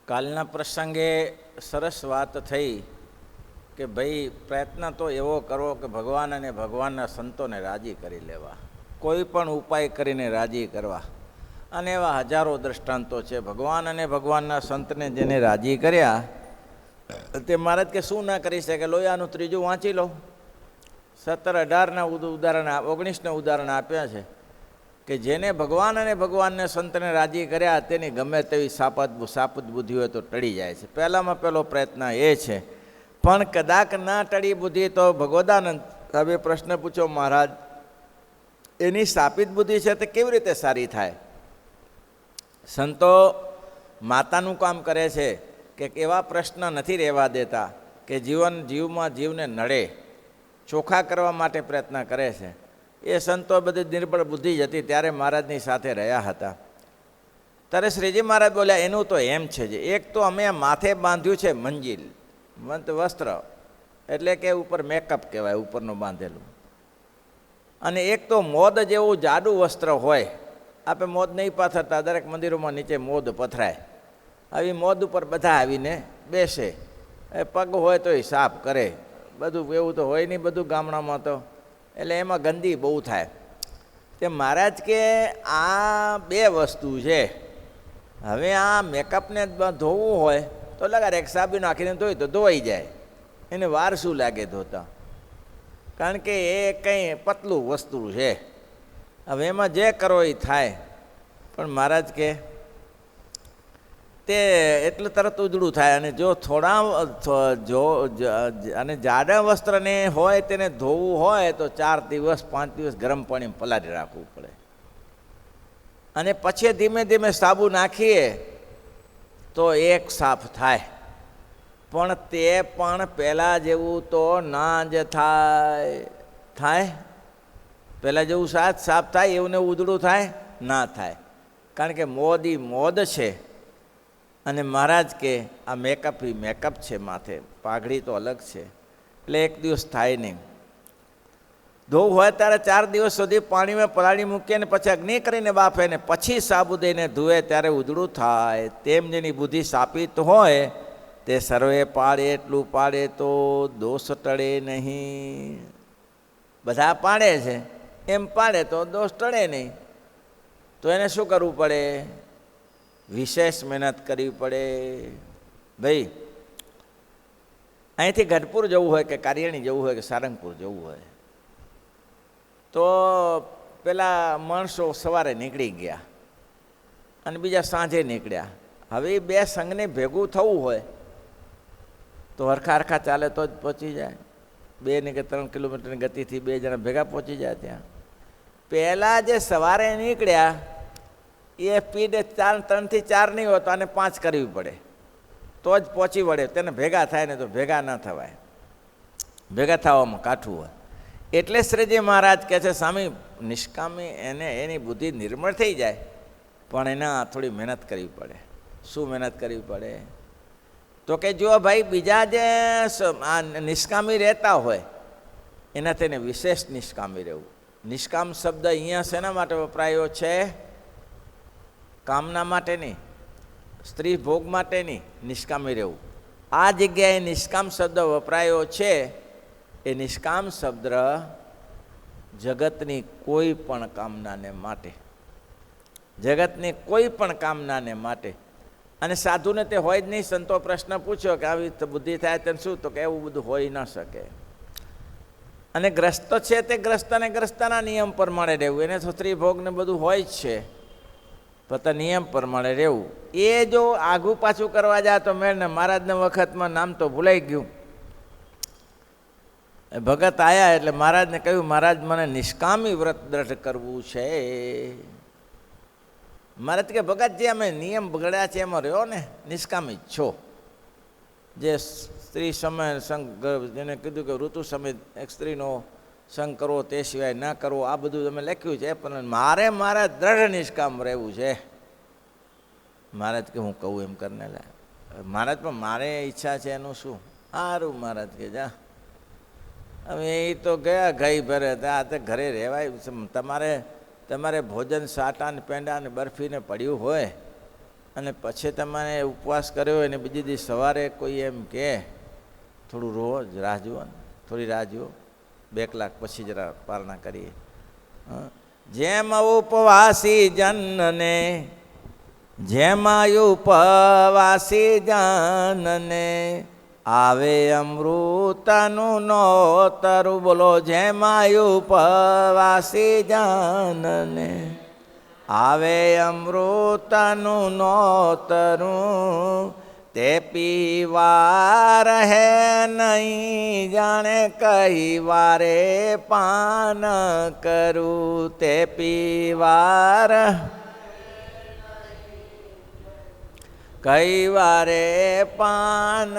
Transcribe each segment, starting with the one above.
કાલના પ્રસંગે સરસ વાત થઈ કે ભાઈ પ્રયત્ન તો એવો કરવો કે ભગવાન અને ભગવાનના સંતોને રાજી કરી લેવા, કોઈ પણ ઉપાય કરીને રાજી કરવા. અને એવા હજારો દ્રષ્ટાંતો છે. ભગવાન અને ભગવાનના સંતને જેને રાજી કર્યા તે મહારાજ કે શું ના કરી શકે. લોયાનું ત્રીજું વાંચી લો. 17-18ના ઉદાહરણ 19ના ઉદાહરણ આપ્યા છે કે જેને ભગવાન અને ભગવાનને સંતને રાજી કર્યા તેની ગમે તેવી સાપત બુદ્ધિ હોય તો ટળી જાય છે. પહેલામાં પહેલો પ્રયત્ન એ છે. પણ કદાચ ના ટળી બુદ્ધિ તો ભગવદાનંદ હવે પ્રશ્ન પૂછો, મહારાજ એની સ્થાપિત બુદ્ધિ છે તે કેવી રીતે સારી થાય? સંતો માતાનું કામ કરે છે કે એવા પ્રશ્ન નથી રહેવા દેતા કે જીવમાં જીવને નડે, ચોખ્ખા કરવા માટે પ્રયત્ન કરે છે. એ સંતો બધી નિર્બળ બુદ્ધિ જ હતી ત્યારે મહારાજની સાથે રહ્યા હતા. ત્યારે શ્રીજી મહારાજ બોલ્યા એનું તો એમ છે જ, એક તો અમે માથે બાંધ્યું છે મંજિલ વસ્ત્ર, એટલે કે ઉપર મેકઅપ કહેવાય ઉપરનું બાંધેલું, અને એક તો મોદ જેવું જાડું વસ્ત્ર હોય. આપણે મોદ નહીં પાથરતા, દરેક મંદિરોમાં નીચે મોદ પથરાય. આવી મોદ ઉપર બધા આવીને બેસે, એ પગ હોય તો એ સાફ કરે, બધું એવું તો હોય નહીં બધું ગામડામાં તો, એટલે એમાં ગંદી બહુ થાય. તે મહારાજ કે આ બે વસ્તુ છે. હવે આ મેકઅપને ધોવું હોય તો લગાડે એક સાબુ નાખીને ધોઈ તો ધોવાઈ જાય, એને વાર શું લાગે ધોતા, કારણ કે એ કંઈ પતલું વસ્તુ છે. હવે એમાં જે કરો એ થાય. પણ મહારાજ કે તે એટલે તરત ઉજળું થાય. અને જો અને જાડા વસ્ત્રને હોય તેને ધોવું હોય તો 4 દિવસ 5 દિવસ ગરમ પાણી પલાળી રાખવું પડે, અને પછી ધીમે ધીમે સાબુ નાખીએ તો એક સાફ થાય. પણ તે પણ પહેલાં જેવું તો ના જ થાય. પહેલાં જેવું સાફ થાય એવું ને ઉજળું થાય ના થાય, કારણ કે મોદ છે. અને મહારાજ કે આ મેકઅપ છે, માથે પાઘડી તો અલગ છે, એટલે એક દિવસ થાય નહીં. ધોવું હોય ત્યારે 4 દિવસ સુધી પાણીમાં પલાળી મૂકીએ ને પછી અગ્નિ કરીને બાફે ને પછી સાબુ દઈને ધુએ ત્યારે ઉજળું થાય. તેમ જેની બુદ્ધિ સ્થાપિત હોય તે સર્વે પાડે એટલું પાડે તો દોષ ટળે નહીં. બધા પાડે છે એમ પાડે તો દોષ ટળે નહીં. તો એને શું કરવું પડે? વિશેષ મહેનત કરવી પડે. ભાઈ અહીંથી ગઢપુર જવું હોય કે કારિયાણી જવું હોય કે સારંગપુર જવું હોય તો પેલા માણસો સવારે નીકળી ગયા અને બીજા સાંજે નીકળ્યા. હવે એ બે સંઘને ભેગું થવું હોય તો હરખા ચાલે તો જ પહોંચી જાય. 2 કે 3 કિલોમીટરની ગતિથી 2 જણા ભેગા પહોંચી જાય ત્યાં. પહેલાં જે સવારે નીકળ્યા એ સ્પીડ 3 થી 4 નહીં હોય તો આને 5 કરવી પડે તો જ પહોંચી વળે. તેને ભેગા થાય ને તો ભેગા ન થવાય, ભેગા થવામાં કાઠું હોય. એટલે શ્રીજી મહારાજ કહે છે સ્વામી નિષ્કામી એની બુદ્ધિ નિર્મળ થઈ જાય, પણ એના થોડી મહેનત કરવી પડે. શું મહેનત કરવી પડે? તો કે જો ભાઈ બીજા જે નિષ્કામી રહેતા હોય એના તેને વિશેષ નિષ્કામી રહેવું. નિષ્કામ શબ્દ અહીંયા શેના માટે વપરાયો છે? કામના માટે નહીં, સ્ત્રી ભોગ માટે નહીં, નિષ્કામી રહેવું. આ જગ્યાએ નિષ્કામ શબ્દ વપરાયો છે. એ નિષ્કામ શબ્દ જગતની કોઈ પણ કામનાને માટે, જગતની કોઈ પણ કામનાને માટે. અને સાધુને તે હોય જ નહીં. સંતો પ્રશ્ન પૂછ્યો કે આવી બુદ્ધિ થાય તેમ શું? તો કે એવું બધું હોઈ ન શકે. અને ગ્રસ્ત છે તે ગ્રસ્તના નિયમ પ્રમાણે રહેવું. એને તો સ્ત્રી ભોગને બધું હોય જ છે, પોતા નિયમ પ્રમાણે રહેવું. એ જો આઘું પાછું કરવા જાય તો મેળને મહારાજના વખતમાં નામ તો ભૂલાઈ ગયું. ભગત આવ્યા એટલે મહારાજને કહ્યું મહારાજ મને નિષ્કામી વ્રત દ્રઢ કરવું છે. મહારાજ કે ભગત જે અમે નિયમ બગડ્યા છે એમાં રહ્યો ને, નિષ્કામી જ છો. જે સ્ત્રી સમય સંગ જેને કીધું કે ઋતુ સમય એક સ્ત્રીનો સંગ કરવો તે સિવાય ના કરવો, આ બધું તમે લખ્યું છે. પણ મારે દ્રઢ નિષ્કામ રહેવું છે. મહારાજ કે હું કહું એમ કરીને લે. મહારાજ પણ મારે ઈચ્છા છે એનું શું? સારું મહારાજ કે જા. હવે એ તો ગયા ગઈ ભરે આ તે ઘરે રહેવાય. તમારે ભોજન સાટા ને પેંડા ને બરફીને પડ્યું હોય અને પછી તમારે ઉપવાસ કર્યો હોય ને બીજી દિવસ સવારે કોઈ એમ કે થોડું રોજ રાહ જુઓ ને, થોડી રાહ જુઓ, 2 કલાક પછી જરા પારણા કરીએ. જેમ ઉપવાસી જનને, જેમ ઉપવાસી જનને આવે અમૃતનું નોતરું. બોલો, જેમ ઉપવાસી જનને આવે અમૃતનું નોતરું. તે પીવા રહે નહીં, જાણે કઈ વારે પાન કરું. તે પીવાર કઈ વારે પાન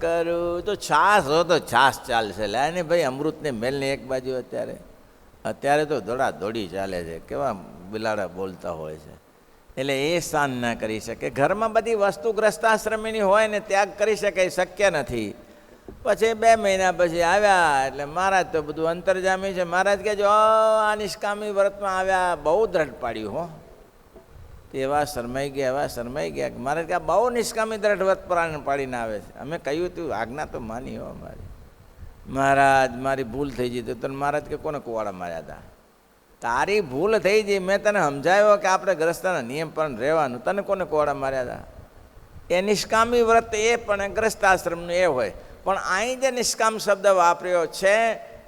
કરું. તો છાસ હો તો છાસ ચાલશે. લે ને ભાઈ, અમૃતને મેલને એક બાજુ અત્યારે તો દોડી ચાલે છે. કેવા બિલાડા બોલતા હોય છે. એટલે એ શાન ના કરી શકે. ઘરમાં બધી વસ્તુ ગ્રસ્તાશ્રમીની હોય ને ત્યાગ કરી શકે, શક્ય નથી. પછી 2 મહિના પછી આવ્યા એટલે મહારાજ તો બધું અંતર્જામી છે. મહારાજ કે જો આ નિષ્કામી વ્રતમાં આવ્યા, બહુ દ્રઢ પાડ્યું હો. તે એવા શરમાઈ ગયા. મહારાજ કે બહુ નિષ્કામી દ્રઢ વ્રત પાડીને આવે છે. અમે કહ્યું તું આજ્ઞા તો માની હો અમારી. મહારાજ મારી ભૂલ થઈ ગઈ. તો તને મહારાજ કે કોને કુવાડા માર્યા હતા? તારી ભૂલ થઈ ગઈ. મેં તને સમજાવ્યો કે આપણે ગ્રસ્તાના નિયમ પણ રહેવાનું. તને કોને કુવાડા માર્યા હતા? એ નિષ્કામી વ્રત એ પણ ગ્રસ્તાશ્રમનું એ હોય. પણ અહીં જે નિષ્કામ શબ્દ વાપર્યો છે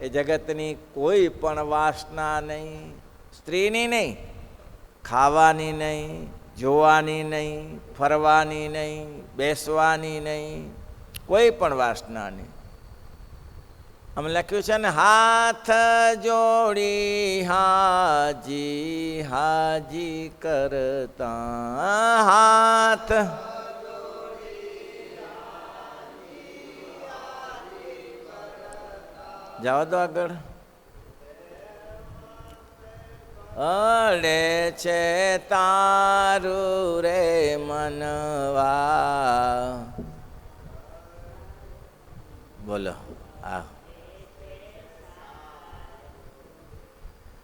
એ જગતની કોઈ પણ વાસના નહીં, સ્ત્રીની નહીં, ખાવાની નહીં, જોવાની નહીં, ફરવાની નહીં, બેસવાની નહીં, કોઈ પણ વાસના નહીં. અમે લખ્યું છે ને, હાથ જોડી હાજી હાજી કરતા. હાથ જાઓ તો આગળ. અડે છે તારું રે મનવા. બોલો.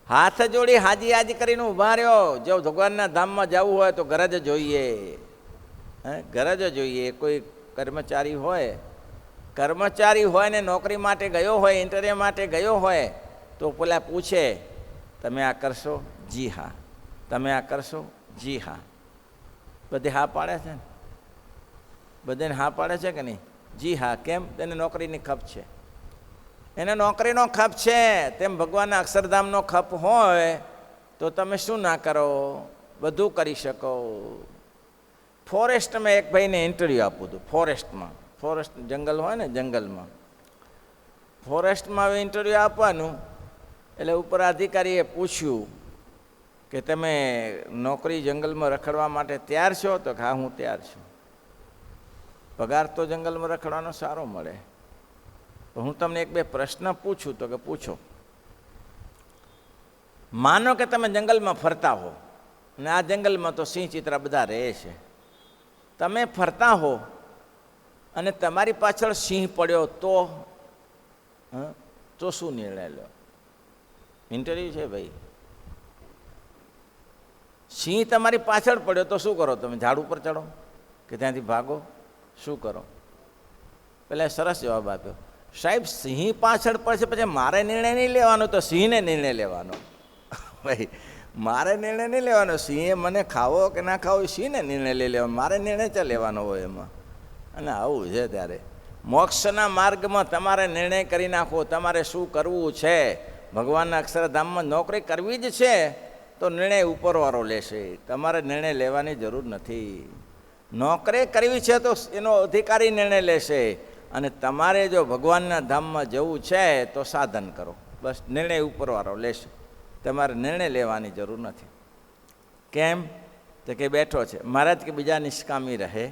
હાથ જોડી હાજી હાજી કરીને ઊભા રહ્યો. જો ભગવાનના ધામમાં જવું હોય તો ગરજ જોઈએ. ગરજ જોઈએ. કોઈ કર્મચારી હોય ને નોકરી માટે ગયો હોય, ઇન્ટરવ્યૂ માટે ગયો હોય તો પેલા પૂછે, તમે આ કરશો? જી હા. તમે આ કરશો? જી હા. બધે હા પાડે છે ને? બધાને હા પાડે છે કે નહીં? જી હા. કેમ? તેને નોકરીની ખપ છે. એને નોકરીનો ખપ છે. તેમ ભગવાનના અક્ષરધામનો ખપ હોય તો તમે શું ના કરો? બધું કરી શકો. ફોરેસ્ટમાં એક ભાઈને ઇન્ટરવ્યૂ આપવું હતું. ફોરેસ્ટ જંગલ હોય ને, જંગલમાં ફોરેસ્ટમાં હવે ઇન્ટરવ્યૂ આપવાનું. એટલે ઉપર અધિકારીએ પૂછ્યું કે તમે નોકરી જંગલમાં રખડવા માટે તૈયાર છો? તો હા, હું તૈયાર છું. પગાર તો જંગલમાં રખડવાનો સારો મળે. તો હું તમને 1-2 પ્રશ્ન પૂછું. તો કે પૂછો. માનો કે તમે જંગલમાં ફરતા હો અને આ જંગલમાં તો સિંહ ચિત્રા બધા રહે છે. તમે ફરતા હો અને તમારી પાછળ સિંહ પડ્યો તો શું નિર્ણય લો? ઇન્ટરવ્યૂ છે ભાઈ. સિંહ તમારી પાછળ પડ્યો તો શું કરો? તમે ઝાડ ઉપર ચડો કે ત્યાંથી ભાગો? શું કરો? પેલા સરસ જવાબ આપ્યો, સાહેબ સિંહ પાછળ પડશે પછી મારે નિર્ણય નહીં લેવાનો, તો સિંહને નિર્ણય લેવાનો. ભાઈ મારે નિર્ણય નહીં લેવાનો. સિંહે મને ખાવો કે ના ખાવો એ સિંહને નિર્ણય લઈ લેવાનો. મારે નિર્ણય ચાલ લેવાનો હોય એમાં. અને આવું છે ત્યારે મોક્ષના માર્ગમાં તમારે નિર્ણય કરી નાખો. તમારે શું કરવું છે? ભગવાનના અક્ષરધામમાં નોકરી કરવી જ છે તો નિર્ણય ઉપરવાળો લેશે. તમારે નિર્ણય લેવાની જરૂર નથી. નોકરી કરવી છે તો એનો અધિકારી નિર્ણય લેશે. અને તમારે જો ભગવાનના ધામમાં જવું છે તો સાધન કરો. બસ નિર્ણય ઉપરવાળો લેશે. તમારે નિર્ણય લેવાની જરૂર નથી. કેમ? તો કે બેઠો છે મહારાજ કે બીજા નિષ્કામી રહે,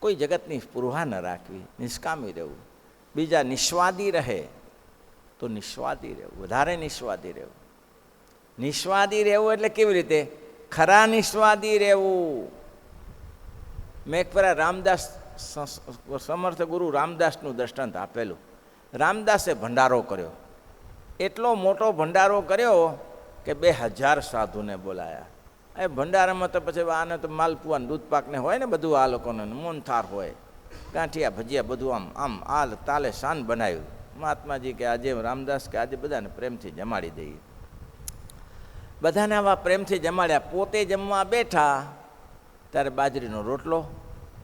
કોઈ જગતની સ્પૃહા ન રાખવી, નિષ્કામી રહેવું. બીજા નિસ્વાદી રહે તો નિસ્વાદી રહેવું, વધારે નિસ્વાદી રહેવું. નિસ્વાદી રહેવું એટલે કેવી રીતે? ખરા નિસ્વાદી રહેવું. મેં એક પેલા રામદાસ, સમર્થ ગુરુ રામદાસનું દ્રષ્ટાંત આપેલું. રામદાસે ભંડારો કર્યો. એટલો મોટો ભંડારો કર્યો કે 2000 સાધુને બોલાયા. એ ભંડારામાં તો પછી આને તો માલપુઆ દૂધપાકને હોય ને બધું, આ લોકોને મોહનથાળ હોય, ગાંઠિયા ભજીયા બધું આમ આમ આ તાલે શાન બનાવ્યું. મહાત્માજી કે આજે રામદાસ કે આજે બધાને પ્રેમથી જમાડી દઈએ. બધાને આવા પ્રેમથી જમાડ્યા. પોતે જમવા બેઠા ત્યારે બાજરીનો રોટલો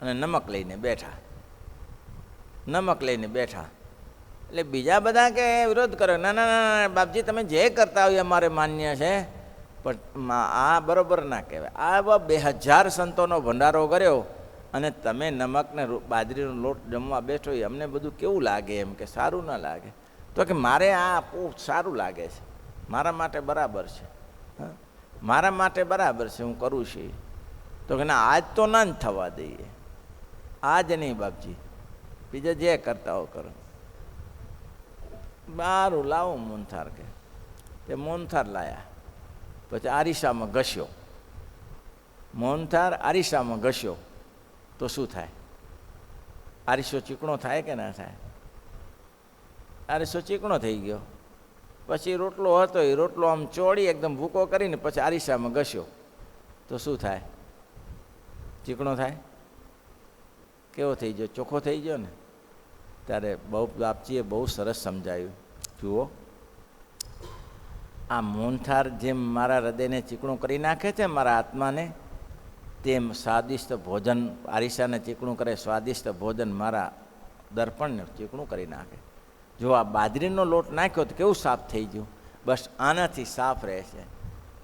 અને નમક લઈને બેઠા. નમક લઈને બેઠા એટલે બીજા બધા કે વિરોધ કર્યો, ના ના ના બાપજી તમે જે કરતા હોય અમારે માન્ય છે, પણ આ બરોબર ના કહેવાય. આવા 2000 સંતોનો ભંડારો કર્યો અને તમે નમકને બાજરીનો લોટ જમવા બેઠો એ અમને બધું કેવું લાગે? એમ કે સારું ના લાગે. તો કે મારે આ સારું લાગે છે, મારા માટે બરાબર છે, મારા માટે બરાબર છે, હું કરું છું. તો કે ના આજ તો ના જ થવા દઈએ, આજ નહીં બાપજી, બીજા જે કરતા હો કરો. બારું લાવો મોહનથાળ કે તે મોહનથાળ લાયા. પછી આરીસામાં ઘસ્યો, મોહનથાળ આરીસામાં ઘસ્યો તો શું થાય? આરીસો ચીકણો થાય કે ના થાય? આરીસો ચીકણો થઈ ગયો. પછી રોટલો હતો એ રોટલો આમ ચોળી એકદમ ભૂકો કરીને પછી આરીસામાં ઘસ્યો તો શું થાય? ચીકણો થાય? કેવો થઈ ગયો? ચોખ્ખો થઈ ગયો ને. ત્યારે બહુ બાપજીએ બહુ સરસ સમજાવ્યું. જુઓ, આ મોહનથાળ જેમ મારા હૃદયને ચીકણું કરી નાખે છે, મારા આત્માને, તેમ સ્વાદિષ્ટ ભોજન આરીસાને ચીકણું કરે, સ્વાદિષ્ટ ભોજન મારા દર્પણને ચીકણું કરી નાખે. જો આ બાજરીનો લોટ નાખ્યો તો કેવું સાફ થઈ ગયું? બસ આનાથી સાફ રહે છે.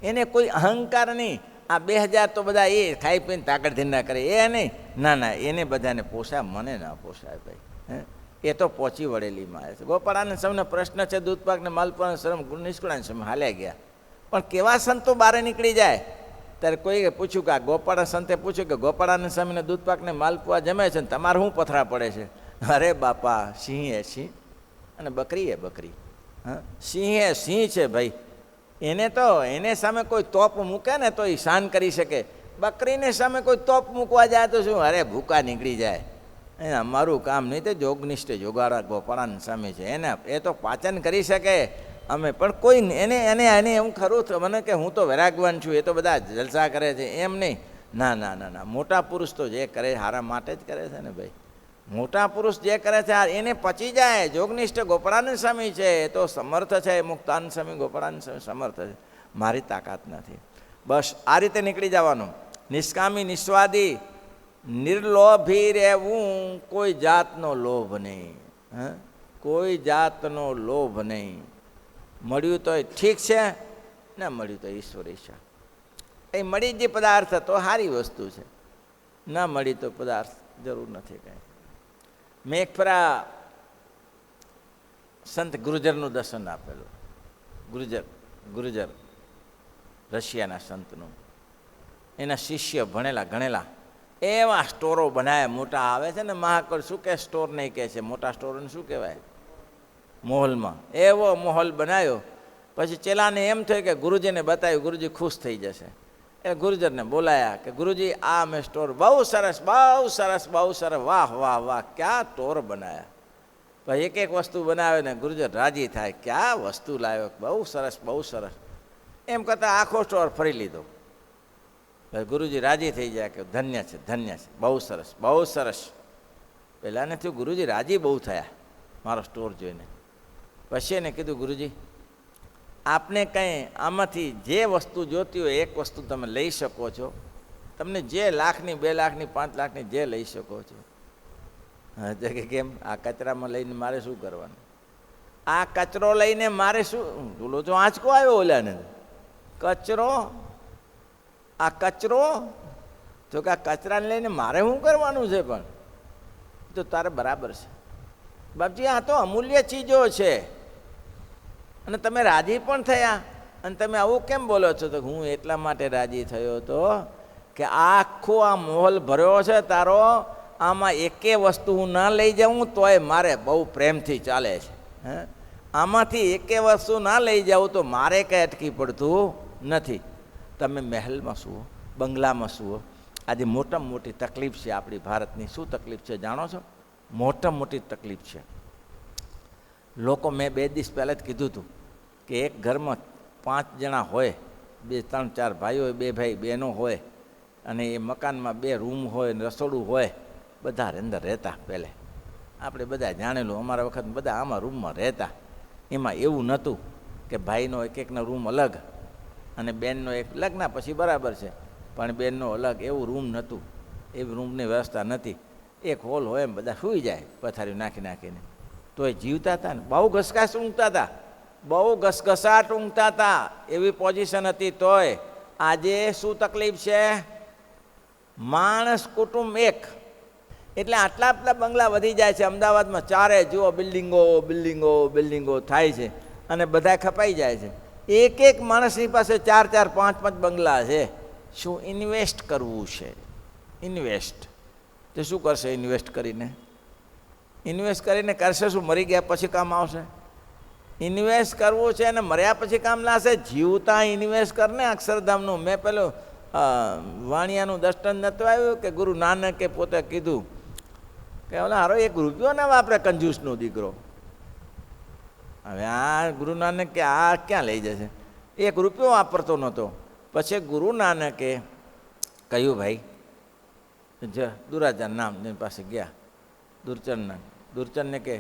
એને કોઈ અહંકાર નહીં. આ 2000 તો બધા એ ખાઈ પીને તાકડ ધીના કરે એ નહીં. ના ના, એને બધાને પોસાય, મને ના પોસાય ભાઈ. એ તો પહોંચી વળેલીમાં આવે છે. ગોપાળાનંદ સ્વામીનો પ્રશ્ન છે, દૂધપાકને માલપુઆને શરમ નિષ્કુળાનંદ સ્વામી હાલ્યા ગયા. પણ કેવા સંતો બહાર નીકળી જાય? ત્યારે કોઈએ પૂછ્યું કે આ ગોપાળા સંતે પૂછ્યું કે ગોપાળાનંદ સ્વામીને દૂધપાકને માલપુઆ જમે છે ને તમારે શું પથરા પડે છે? અરે બાપા, સિંહ એ સિંહ અને બકરી એ બકરી. હા, સિંહ એ સિંહ છે ભાઈ. એને સામે કોઈ તોપ મૂકે ને તો એ શાન કરી શકે. બકરીને સામે કોઈ તોપ મૂકવા જાય તો શું? અરે ભૂકા નીકળી જાય. એને અમારું કામ નહીં. તે જોગનિષ્ઠ જોગાડા ગોપાળાનંદ સ્વામી છે, એ તો પાચન કરી શકે. અમે પણ કોઈ એને એવું ખરું મને કે હું તો વૈરાગવાન છું, એ તો બધા જલસા કરે છે, એમ નહીં. ના ના ના ના, મોટા પુરુષ તો જે કરે હારા માટે જ કરે છે ને ભાઈ. મોટા પુરુષ જે કરે છે એને પચી જાય. જોગનિષ્ઠ ગોપાળાનંદ સ્વામી છે, એ તો સમર્થ છે. મુક્તાનંદ સ્વામી ગોપાળાનંદ સ્વામી સમર્થ છે. મારી તાકાત નથી. બસ આ રીતે નીકળી જવાનું. નિષ્કામી નિસ્વાદી નિર્લોભી રહેવું. કોઈ જાતનો લોભ નહીં. કોઈ જાતનો લોભ નહીં. મળ્યું તો ઠીક છે, ના મળ્યું તો ઈશ્વરી છે. એ મળી જે પદાર્થ તો સારી વસ્તુ છે, ના મળી તો પદાર્થ જરૂર નથી કંઈ. મેં એક ફરા સંત ગુર્જરનું દર્શન આપેલું. ગુર્જર રશિયાના સંતનું. એના શિષ્ય ભણેલા ગણેલા એવા સ્ટોરો બનાવ્યા મોટા. આવે છે ને મહાકળ, શું કે સ્ટોર નહીં કહે છે, મોટા સ્ટોરને શું કહેવાય? મોહલમાં. એવો મોહલ બનાવ્યો. પછી ચેલાને એમ થયું કે ગુરુજીને બતાવ્યું, ગુરુજી ખુશ થઈ જશે. એ ગુર્જરને બોલાયા કે ગુરુજી આ મેં સ્ટોર બહુ સરસ, બહુ સરસ, બહુ સરસ, વાહ વાહ વાહ, ક્યાં સ્ટોર બનાવ્યા. પછી એક એક વસ્તુ બનાવે ને ગુર્જર રાજી થાય, ક્યાં વસ્તુ લાવ્યો, બહુ સરસ, બહુ સરસ. એમ કરતાં આખો સ્ટોર ફરી લીધો. પછી ગુરુજી રાજી થઈ જાય કે ધન્ય છે, ધન્ય છે, બહુ સરસ, બહુ સરસ. પહેલાંને થયું ગુરુજી રાજી બહુ થયા મારો સ્ટોર જોઈને. પછી એને કીધું, ગુરુજી આપને કંઈ આમાંથી જે વસ્તુ જોતી હોય એક વસ્તુ તમે લઈ શકો છો. તમને જે લાખની, 2 લાખની, 5 લાખની જે લઈ શકો છો. હા, તો કે કેમ? આ કચરામાં લઈને મારે શું કરવાનું? આ કચરો લઈને મારે શું? બોલો તો આંચકો આવ્યો ઓલાને. કચરો, આ કચરો, તો કે આ કચરાને લઈને મારે શું કરવાનું છે? પણ તો તારે બરાબર છે બાપજી, આ તો અમૂલ્ય ચીજો છે. અને તમે રાજી પણ થયા અને તમે આવું કેમ બોલો છો? તો હું એટલા માટે રાજી થયો હતો કે આખો આ મોહલ ભર્યો છે તારો, આમાં એકે વસ્તુ હું ના લઈ જાઉં તોય મારે બહુ પ્રેમથી ચાલે છે. આમાંથી એકે વસ્તુ ના લઈ જાઉં તો મારે કંઈ અટકી પડતું નથી. તમે મહેલમાં સુવો, બંગલામાં સુવો. આજે મોટામાં મોટી તકલીફ છે આપણી ભારતની. શું તકલીફ છે જાણો છો? મોટામાં મોટી તકલીફ છે. લોકો, મેં 2 દિવસ પહેલાં જ કીધું હતું કે એક ઘરમાં 5 જણા હોય બે 3-4 ભાઈઓ હોય, 2 ભાઈ બહેનો હોય, અને એ મકાનમાં 2 રૂમ હોય ને રસોડું હોય, બધા અંદર રહેતા. પહેલે આપણે બધા જાણેલું, અમારા વખત બધા આમાં રૂમમાં રહેતા. એમાં એવું નહોતું કે ભાઈનો એકનો રૂમ અલગ અને બેનનો એક, લગ્ન પછી બરાબર છે, પણ બેનનો અલગ, એવું રૂમ નહોતું. એવી રૂમની વ્યવસ્થા નથી. એક હોલ હોય એમ બધા સૂઈ જાય પથારી નાખી નાખીને. તો એ જીવતા હતા ને બહુ ઘસઘાસ ઊંઘતા હતા, બહુ ઘસઘસાટ ઊંઘતા હતા. એવી પોઝિશન હતી. તોય આજે શું તકલીફ છે? માણસ કુટુંબ એક, એટલે આટલા બંગલા વધી જાય છે. અમદાવાદમાં ચારે જુઓ બિલ્ડિંગો બિલ્ડિંગો બિલ્ડિંગો થાય છે અને બધા ખપાઈ જાય છે. એક માણસની પાસે 4-4, 5-5 બંગલા છે. શું ઇન્વેસ્ટ કરવું છે? ઇન્વેસ્ટ તે શું કરશે? ઇન્વેસ્ટ કરીને કરશે શું? મરી ગયા પછી કામ આવશે? ઇન્વેસ્ટ કરવું છે અને મર્યા પછી કામ લાશે. જીવતા ઇન્વેસ્ટ કરને. અક્ષરધામનું મેં પેલું વાણિયાનું દર્શન નહોતું આવ્યું કે ગુરુ નાનકે પોતે કીધું કે ઓલા હારો 1 રૂપિયો ના વાપરે કંજૂસનો દીકરો. હવે આ ગુરુ નાનક કે આ ક્યાં લઈ જશે? 1 રૂપિયો વાપરતો નહોતો. પછી ગુરુ નાનકે કહ્યું ભાઈ દુરાચાર નામ એની પાસે ગયા. દુરચંદને કે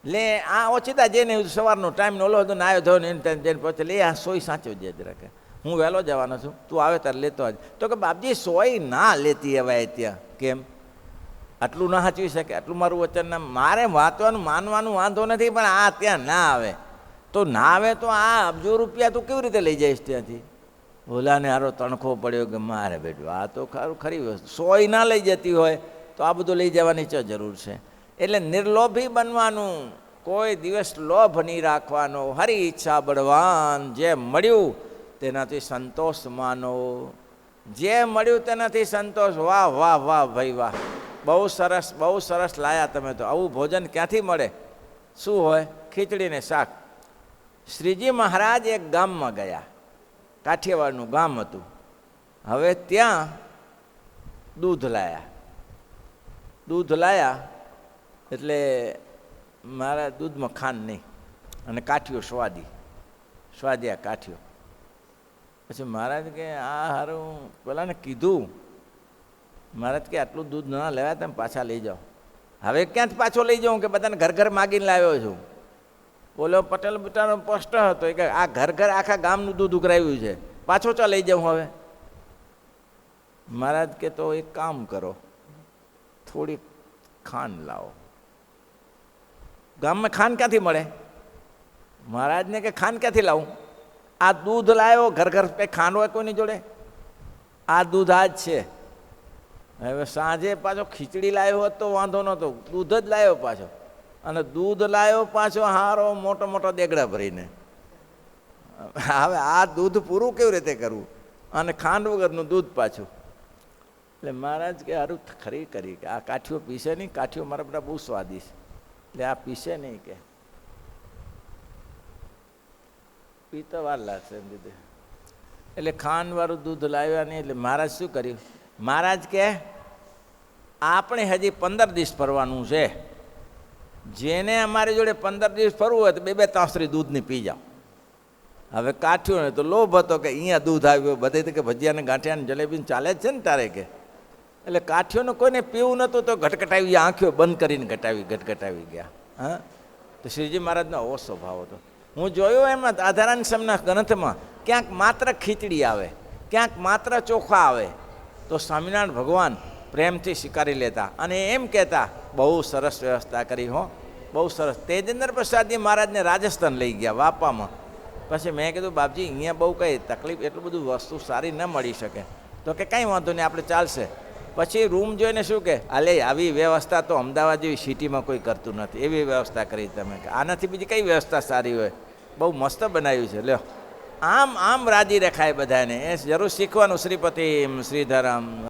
લે આ ઓછીતા જઈને સવારનો ટાઈમ ઓલો હતો ને આવ્યો થયો ને એને જઈને પછી લે આ સોય સાચો જે જરાકે, હું વહેલો જવાનો છું, તું આવે ત્યારે લેતો આજ. તો કે બાપજી સોય ના લેતી અવાય ત્યાં. કેમ? આટલું ના સાચવી શકે? આટલું મારું વચન ના? મારે વાંચવાનું માનવાનું વાંધો નથી, પણ આ ત્યાં ના આવે તો ના આવે તો આ અબજો રૂપિયા તું કેવી રીતે લઈ જઈશ ત્યાંથી? ઓલાને હારો તણખો પડ્યો કે મારે બેઠું આ તો ખરી વસ્તુ, સોય ના લઈ જતી હોય તો આ બધું લઈ જવાની ચો જરૂર છે? એટલે નિર્લોભી બનવાનું, કોઈ દિવસ લોભ નહીં રાખવાનો. હરી ઈચ્છા બળવાન. જે મળ્યું તેનાથી સંતોષ માનો. જે મળ્યું તેનાથી સંતોષ. વાહ વાહ વાહ ભાઈ વાહ, બહુ સરસ લાયા તમે તો. આવું ભોજન ક્યાંથી મળે? શું હોય? ખીચડી ને શાક. શ્રીજી મહારાજ એક ગામમાં ગયા, કાઠિયાવાડનું ગામ હતું. હવે ત્યાં દૂધ લાયા એટલે મારા દૂધમાં ખાંડ નહીં અને કાઠિયો સ્વાદિયા કાઠિયો. પછી મહારાજ કે આ હારું પેલાને કીધું. મહારાજ કે આટલું દૂધ ના લેવાય, તમે પાછા લઈ જાઓ. હવે ક્યાંથી પાછો લઈ જાઉં કે બધાને ઘર માગીને લાવ્યો છું? બોલો પટેલ બેટાનો પોસ્ટ હતો કે આ ઘર આખા ગામનું દૂધ ઉઘરાવ્યું છે, પાછો ચા લઈ જાઉં હવે? મહારાજ કે તો એક કામ કરો, થોડી ખાંડ લાવો. ગામમાં ખાંડ ક્યાંથી મળે? મહારાજને કે ખાંડ ક્યાંથી લાવું? આ દૂધ લાવ્યો, ઘર કંઈ ખાંડ હોય કોઈની જોડે? આ દૂધ આ જ છે. હવે સાંજે પાછો ખીચડી લાવ્યો હોત તો વાંધો નહોતો, દૂધ જ લાવ્યો પાછો. અને દૂધ લાવ્યો પાછો હારો મોટો દેગડા ભરીને. હવે આ દૂધ પૂરું કેવી રીતે કરવું? અને ખાંડ વગરનું દૂધ પાછું. એટલે મહારાજ કે હારું ખરી કરી કે આ કાઠીઓ પીસે નહીં, કાઠીઓ મારા બધા બહુ સ્વાદિષ્ટ, એટલે આ પીસે નહીં કે પીતા વાર લાગશે એમ દીધે. એટલે ખાંડવાળું દૂધ લાવ્યા નહીં. એટલે મહારાજ શું કર્યું? મહારાજ કે આપણે હજી 15 દિવસ ફરવાનું છે. જેને અમારી જોડે 15 દિવસ ફરવું હોય તો 2-2 તાંસરી દૂધની પી જાઓ. હવે કાઠ્યો ને તો લોભ હતો કે અહીંયા દૂધ આવ્યું, બધે કે ભજીયાને ગાંઠિયાને જલેબીને ચાલે જ છે ને તારે કે. એટલે કાઠિયોને કોઈને પીવું નહોતું તો ઘટઘટાવી, આંખો બંધ કરીને ઘટઘટાવી ગયા. હા, તો શ્રીજી મહારાજનો આવો સ્વભાવ હતો. હું જોયું એમાં આધારાન સમના ગ્રંથમાં ક્યાંક માત્ર ખીચડી આવે, ક્યાંક માત્ર ચોખા આવે, તો સ્વામિનારાયણ ભગવાન પ્રેમથી સ્વીકારી લેતા અને એમ કહેતા બહુ સરસ વ્યવસ્થા કરી હો, બહુ સરસ. તેજેન્દ્ર પ્રસાદજી મહારાજને રાજસ્થાન લઈ ગયા વાપામાં. પછી મેં કીધું બાપજી અહીંયા બહુ કંઈ તકલીફ, એટલું બધું વસ્તુ સારી ન મળી શકે. તો કે કંઈ વાંધો નહીં, આપણે ચાલશે. પછી રૂમ જોઈને શું કે આલે આવી વ્યવસ્થા તો અમદાવાદ જેવી સિટીમાં કોઈ કરતું નથી, એવી વ્યવસ્થા કરી તમે. આનાથી બીજી કઈ વ્યવસ્થા સારી હોય? બહુ મસ્ત બનાવ્યું છે. લ્યો આમ રાજી રખાય બધાને. એ જરૂર શીખવાનું. શ્રીપતિ શ્રીધરમ